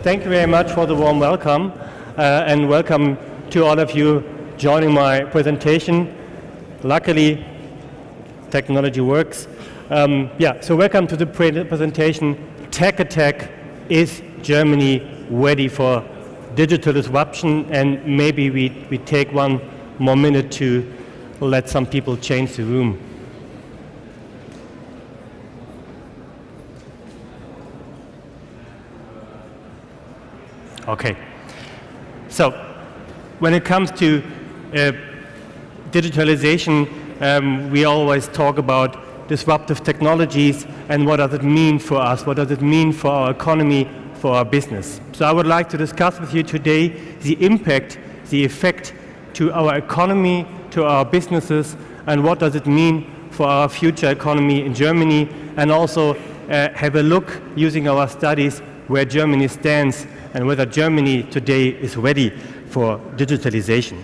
thank you very much for the warm welcome, and welcome to all of you joining my presentation. Luckily, technology works. So welcome to the presentation. Tech Attack: Is Germany ready for digital disruption? And maybe we take one more minute to let some people change the room. Okay, so when it comes to digitalization, we always talk about disruptive technologies and what does it mean for us, what does it mean for our economy, for our business. So I would like to discuss with you today the impact, the effect to our economy, to our businesses, and what does it mean for our future economy in Germany, and also have a look using our studies where Germany stands and whether Germany today is ready for digitalization.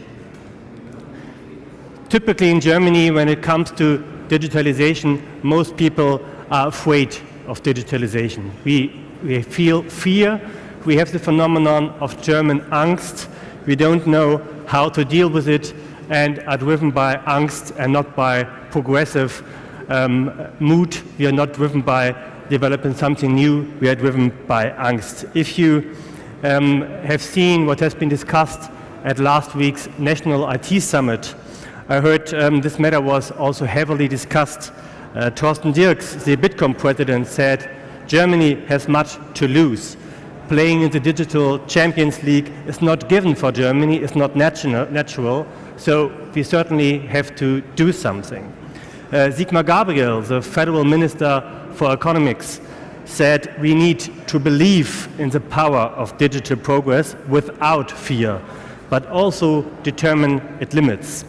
Typically in Germany, when it comes to digitalization, most people are afraid of digitalization. We feel fear. We have the phenomenon of German Angst. We don't know how to deal with it and are driven by Angst and not by progressive mood. We are not driven by developing something new. We are driven by Angst. If you have seen what has been discussed at last week's National IT Summit, I heard this matter was also heavily discussed. Thorsten Dirks, the Bitkom president, said Germany has much to lose. Playing in the digital Champions League is not given for Germany, it's not natural, so we certainly have to do something. Sigmar Gabriel, the federal minister for economics, said we need to believe in the power of digital progress without fear, but also determine its limits.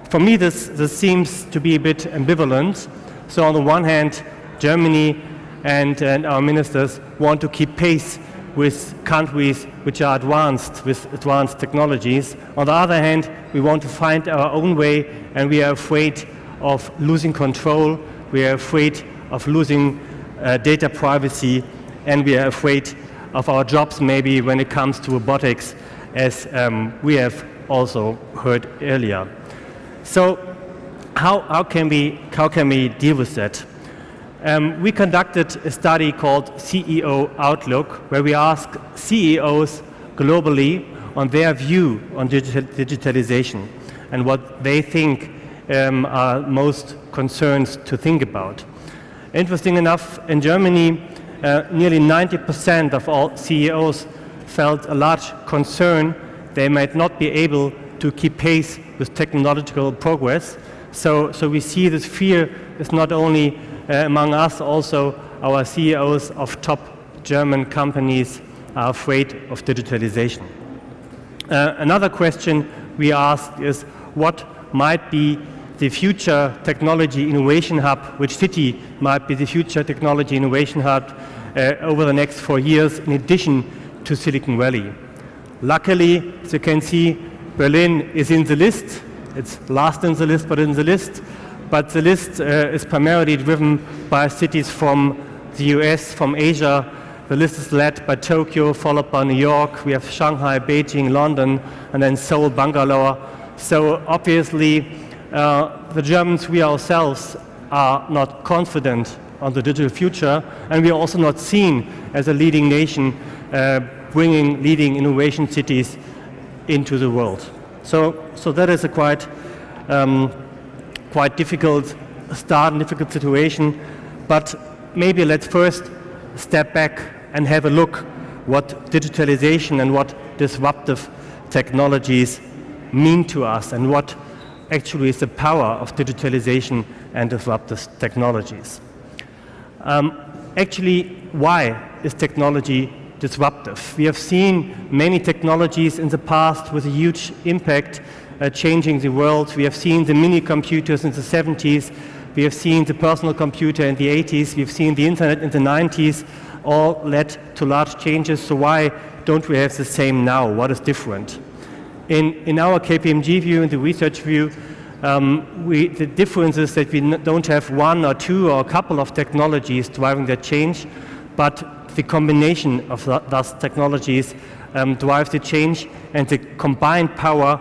For me, this seems to be a bit ambivalent. So on the one hand, Germany and our ministers want to keep pace with countries which are advanced with advanced technologies. On the other hand, we want to find our own way, and we are afraid of losing control. We are afraid of losing data privacy, and we are afraid of our jobs maybe when it comes to robotics, as we have also heard earlier. So how can we deal with that? We conducted a study called CEO Outlook, where we asked CEOs globally on their view on digitalization and what they think are most concerns to think about. Interesting enough, in Germany, nearly 90% of all CEOs felt a large concern they might not be able to keep pace with technological progress. So we see this fear is not only among us, also our CEOs of top German companies are afraid of digitalization. Another question we asked is what might be the future technology innovation hub, which city might be the future technology innovation hub over the next 4 years in addition to Silicon Valley. Luckily, as you can see, Berlin is in the list. It's last in the list, but in the list. But the list is primarily driven by cities from the US, from Asia. The list is led by Tokyo, followed by New York. We have Shanghai, Beijing, London, and then Seoul, Bangalore. So obviously, the Germans, we ourselves, are not confident on the digital future, and we are also not seen as a leading nation bringing leading innovation cities into the world. So that is a quite difficult start and difficult situation, but maybe let's first step back and have a look what digitalization and what disruptive technologies mean to us and what actually is the power of digitalization and disruptive technologies. Actually, why is technology disruptive? We have seen many technologies in the past with a huge impact changing the world. We have seen the mini computers in the 70s. We have seen the personal computer in the 80s. We've seen the internet in the 90s. All led to large changes. So why don't we have the same now? What is different? In our KPMG view, in the research view, the difference is that we don't have one or two or a couple of technologies driving that change, but the combination of those technologies drives the change, and the combined power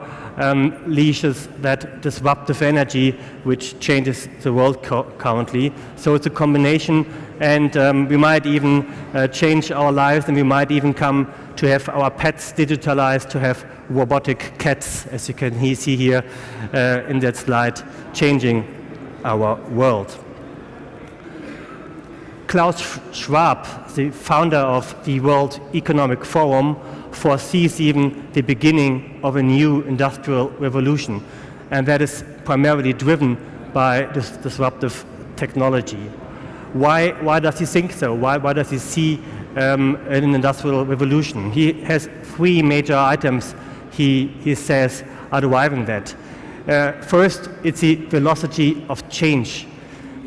leashes that disruptive energy which changes the world currently. So it's a combination, and we might even change our lives, and we might even come to have our pets digitalized, to have robotic cats, as you can see here in that slide, changing our world. Klaus Schwab, the founder of the World Economic Forum, foresees even the beginning of a new industrial revolution, and that is primarily driven by this disruptive technology. Why does he think so? Why does he see an industrial revolution? He has three major items he says are driving that. First, it's the velocity of change.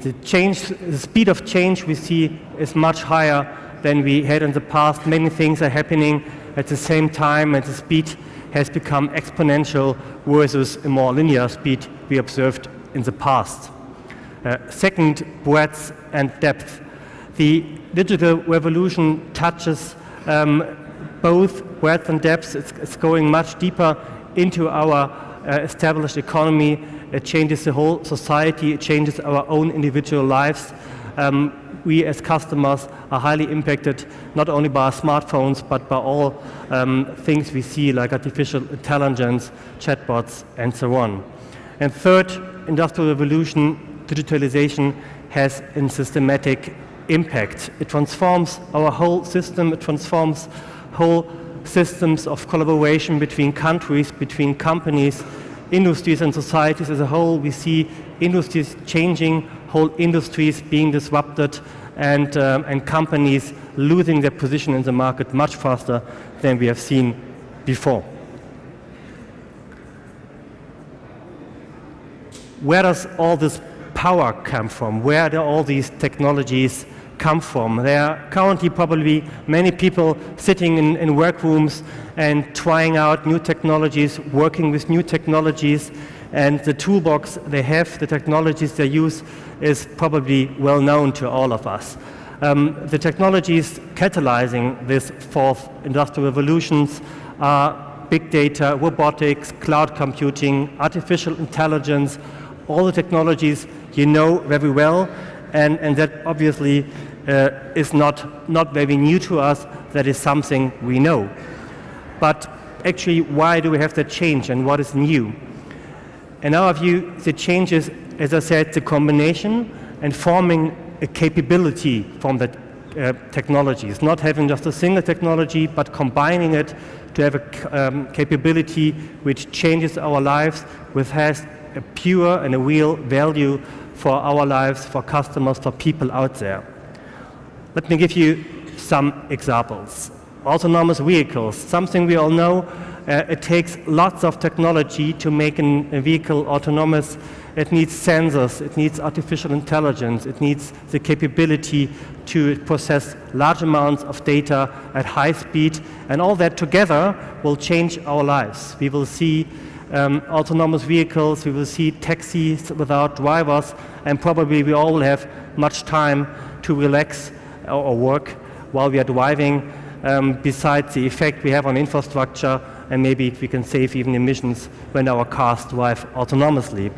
The speed of change we see is much higher than we had in the past. Many things are happening at the same time, and the speed has become exponential versus a more linear speed we observed in the past. Second, breadth and depth. The digital revolution touches both breadth and depth. It's going much deeper into our established economy. It changes the whole society. It changes our own individual lives. We as customers are highly impacted not only by our smartphones but by all things we see like artificial intelligence, chatbots, and so on. And third, industrial revolution, digitalization has a systematic impact. It transforms our whole system. It transforms whole systems of collaboration between countries, between companies, industries and societies as a whole. We see industries changing, whole industries being disrupted, and companies losing their position in the market much faster than we have seen before. Where does all this power come from? Where do all these technologies come from? There are currently probably many people sitting in workrooms and trying out new technologies, working with new technologies, and the toolbox they have, the technologies they use, is probably well known to all of us. The technologies catalyzing this fourth industrial revolutions are big data, robotics, cloud computing, artificial intelligence, all the technologies you know very well, and that obviously is not very new to us. That is something we know. But actually, why do we have that change, and what is new? In our view, the change is, as I said, the combination and forming a capability from the technologies, not having just a single technology, but combining it to have a capability which changes our lives, which has a pure and a real value for our lives, for customers, for people out there. Let me give you some examples. Autonomous vehicles, something we all know. It takes lots of technology to make a vehicle autonomous. It needs sensors, it needs artificial intelligence, it needs the capability to process large amounts of data at high speed, and all that together will change our lives. We will see autonomous vehicles, we will see taxis without drivers, and probably we all will have much time to relax or work while we are driving, besides the effect we have on infrastructure, and maybe we can save even emissions when our cars drive autonomously.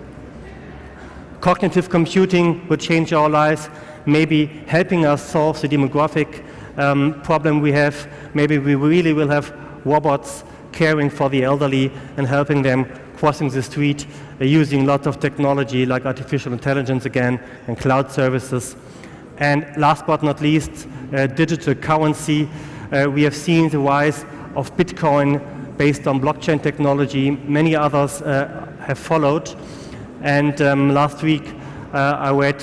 Cognitive computing will change our lives, maybe helping us solve the demographic problem we have. Maybe we really will have robots caring for the elderly and helping them crossing the street using lots of technology like artificial intelligence again and cloud services. And last but not least, digital currency. We have seen the rise of Bitcoin based on blockchain technology. Many others have followed. And last week I read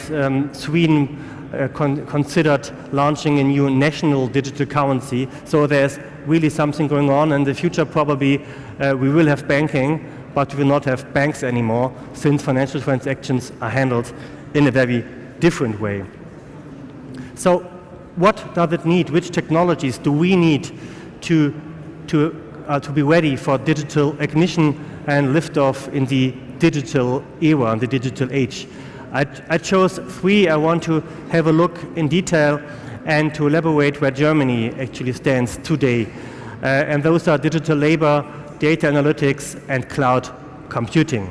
Sweden considered launching a new national digital currency. So there's really something going on. In the future probably we will have banking, but we will not have banks anymore, since financial transactions are handled in a very different way. So what does it need? Which technologies do we need to be ready for digital ignition and liftoff in the digital era, in the digital age? I chose three. I want to have a look in detail and to elaborate where Germany actually stands today. And those are digital labor, data analytics, and cloud computing.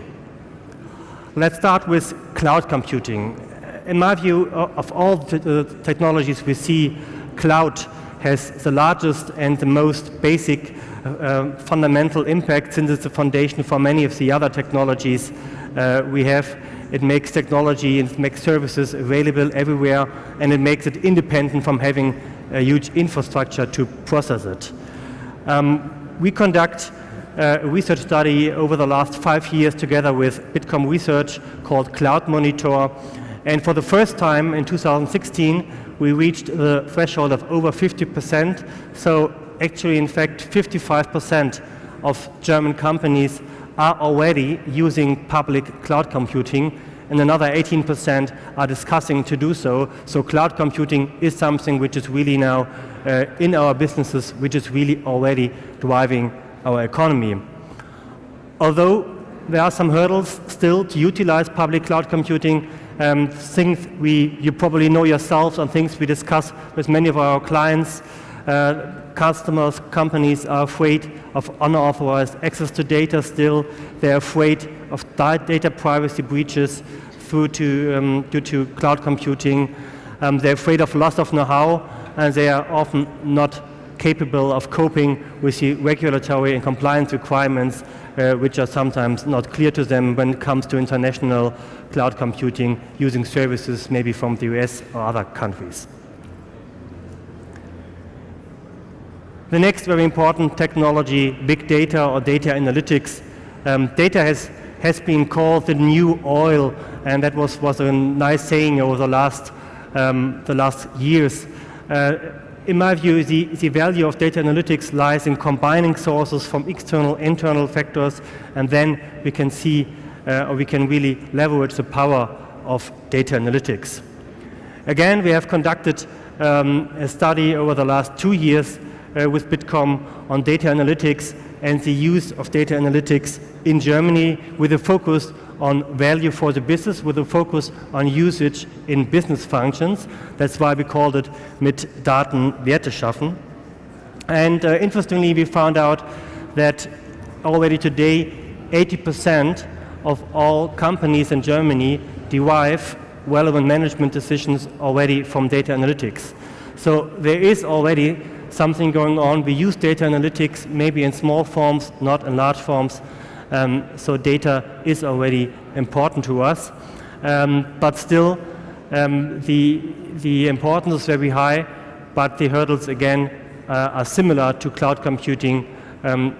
Let's start with cloud computing. In my view, of all the technologies we see, cloud has the largest and the most basic fundamental impact, since it's the foundation for many of the other technologies we have. It makes technology and it makes services available everywhere, and it makes it independent from having a huge infrastructure to process it. We conduct a research study over the last 5 years together with Bitkom Research called Cloud Monitor, and for the first time in 2016 we reached the threshold of over 50%. So actually, in fact, 55% of German companies are already using public cloud computing, and another 18% are discussing to do so. So cloud computing is something which is really now in our businesses, which is really already driving our economy. Although there are some hurdles still to utilize public cloud computing, things you probably know yourselves, and things we discuss with many of our clients. Customers, companies are afraid of unauthorized access to data still. They're afraid of data privacy breaches due to cloud computing. They're afraid of loss of know-how, and they are often not capable of coping with the regulatory and compliance requirements, which are sometimes not clear to them when it comes to international cloud computing using services maybe from the US or other countries. The next very important technology, big data or data analytics. Data has been called the new oil, and that was a nice saying over the last years. In my view, the value of data analytics lies in combining sources from external, internal factors, and then we can see, or we can really leverage the power of data analytics. Again, we have conducted a study over the last 2 years with Bitkom on data analytics and the use of data analytics in Germany, with a focus on value for the business, with a focus on usage in business functions. That's why we called it mit Daten Werte schaffen. And interestingly, we found out that already today 80% of all companies in Germany derive relevant management decisions already from data analytics. So there is already something going on. We use data analytics maybe in small forms, not in large forms. So data is already important to us. But still, the importance is very high, but the hurdles again are similar to cloud computing,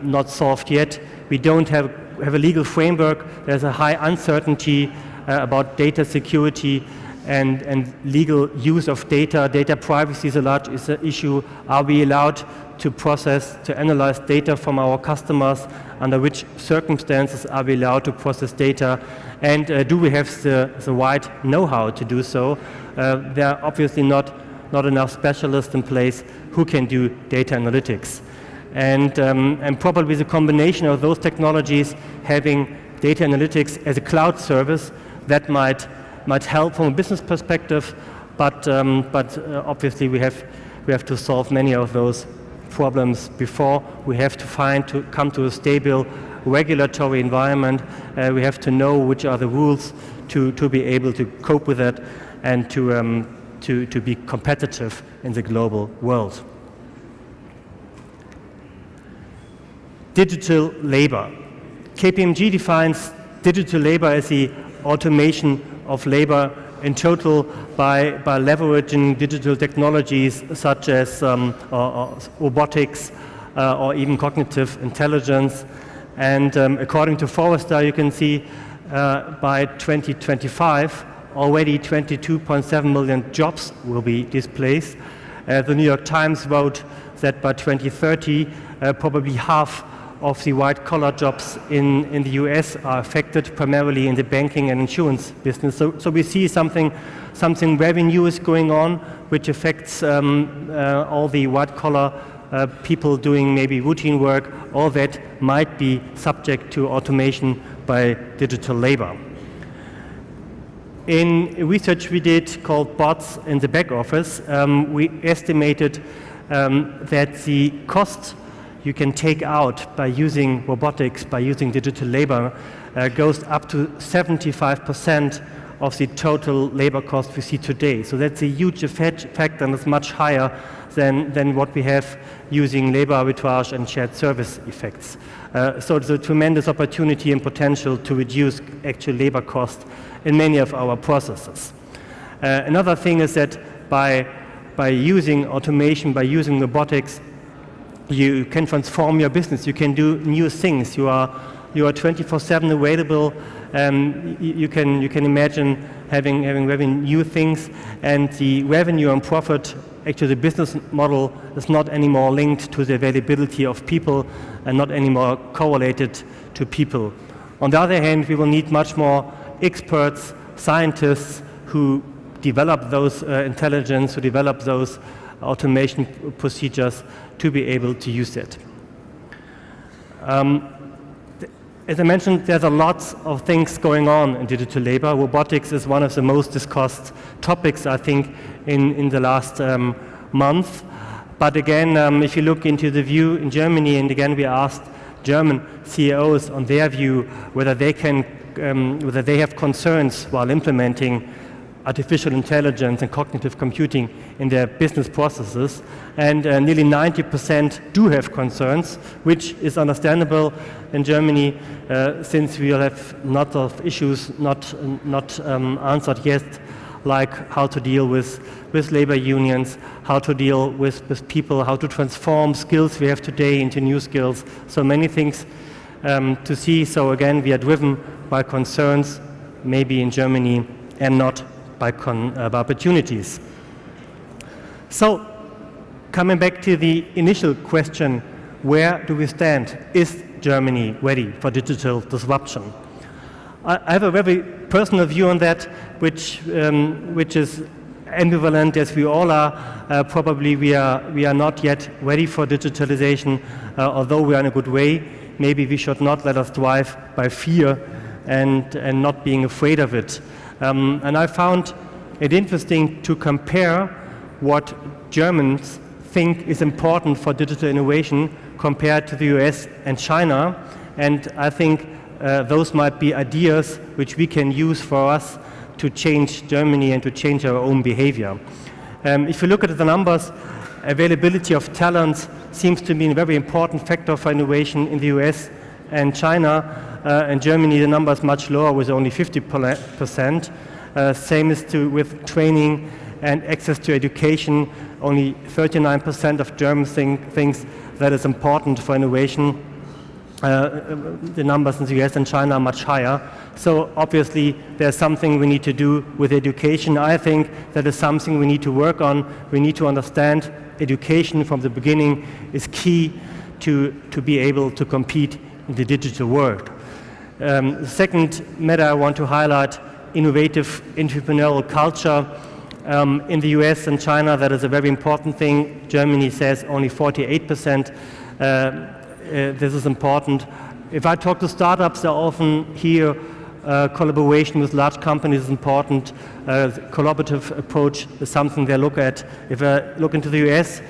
not solved yet. We don't have a legal framework. There's a high uncertainty about data security and legal use of data. Data privacy is a large issue. Are we allowed to process, to analyze data from our customers? Under which circumstances are we allowed to process data? And do we have the right know-how to do so? There are obviously not enough specialists in place who can do data analytics. And probably the combination of those technologies, having data analytics as a cloud service, that might help from a business perspective, but obviously we have to solve many of those problems before. We have to come to a stable regulatory environment. We have to know which are the rules to be able to cope with that and to be competitive in the global world. Digital labor. KPMG defines digital labor as the automation of labor in total by leveraging digital technologies such as robotics or even cognitive intelligence. And according to Forrester, you can see by 2025, already 22.7 million jobs will be displaced. The New York Times wrote that by 2030, probably half of the white-collar jobs in the US are affected, primarily in the banking and insurance business. So we see something revenue is going on, which affects all the white-collar people doing maybe routine work. All that might be subject to automation by digital labor. In research we did called Bots in the Back Office, we estimated that the cost you can take out by using robotics, by using digital labor, goes up to 75% of the total labor cost we see today. So that's a huge effect, and it's much higher than what we have using labor arbitrage and shared service effects. So it's a tremendous opportunity and potential to reduce actual labor cost in many of our processes. Another thing is that by using automation, by using robotics, you can transform your business. You can do new things. You are 24/7 available. You can imagine having very new things, and the revenue and profit, actually the business model, is not anymore linked to the availability of people and not anymore correlated to people. On the other hand, we will need much more experts, scientists who develop those intelligence, who develop those automation procedures to be able to use it. As I mentioned, there's a lot of things going on in digital labor. Robotics is one of the most discussed topics, I think, in the last month. But again, if you look into the view in Germany, and again we asked German CIOs on their view whether they have concerns while implementing artificial intelligence and cognitive computing in their business processes, and nearly 90% do have concerns, which is understandable in Germany, since we have lots of issues not answered yet, like how to deal with labor unions, how to deal with people, how to transform skills we have today into new skills. So many things to see. So again, we are driven by concerns, maybe in Germany, and not by opportunities. So, coming back to the initial question, where do we stand? Is Germany ready for digital disruption? I have a very personal view on that, which is ambivalent, as we all are. Probably we are not yet ready for digitalization, although we are in a good way. Maybe we should not let us drive by fear and not being afraid of it. And I found it interesting to compare what Germans think is important for digital innovation compared to the US and China. And I think those might be ideas which we can use for us to change Germany and to change our own behavior. If you look at the numbers, availability of talent seems to be a very important factor for innovation in the US and China. In Germany, the number is much lower, with only 50%. Same is with training and access to education. Only 39% of Germans thinks that is important for innovation. The numbers in the US and China are much higher. So obviously, there's something we need to do with education. I think that is something we need to work on. We need to understand education from the beginning is key to be able to compete in the digital world. The second matter I want to highlight, innovative entrepreneurial culture. In the US and China, that is a very important thing. Germany says only 48%. This is important. If I talk to startups, I often hear collaboration with large companies is important. Collaborative approach is something they look at. If I look into the US,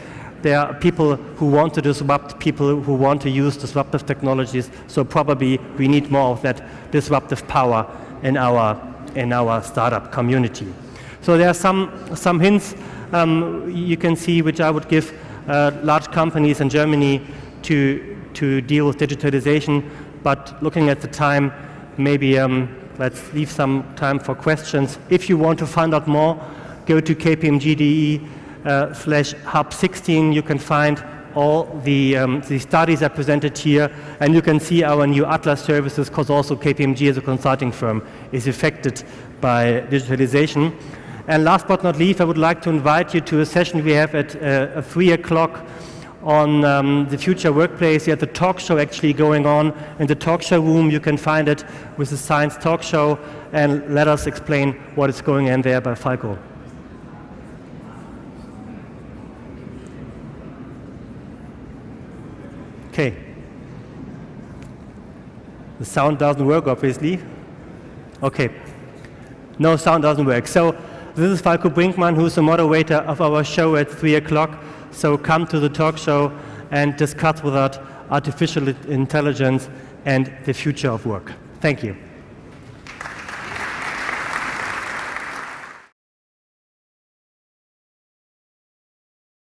there are people who want to disrupt, people who want to use disruptive technologies. So probably we need more of that disruptive power in our startup community. So there are some hints you can see which I would give large companies in Germany to deal with digitalization. But looking at the time, maybe let's leave some time for questions. If you want to find out more, go to kpmg.de/hub16. You can find all the studies I presented here, and you can see our new Atlas services, because also KPMG as a consulting firm is affected by digitalization. And last but not least, I would like to invite you to a session we have at 3 o'clock on the future workplace. There's a talk show actually going on in the talk show room. You can find it with the Science Talk Show, and let us explain what is going on there by Falco. Okay. The sound doesn't work, obviously. Okay. No, sound doesn't work. So this is Falco Brinkmann, who's the moderator of our show at 3 o'clock. So come to the talk show and discuss with us artificial intelligence and the future of work. Thank you.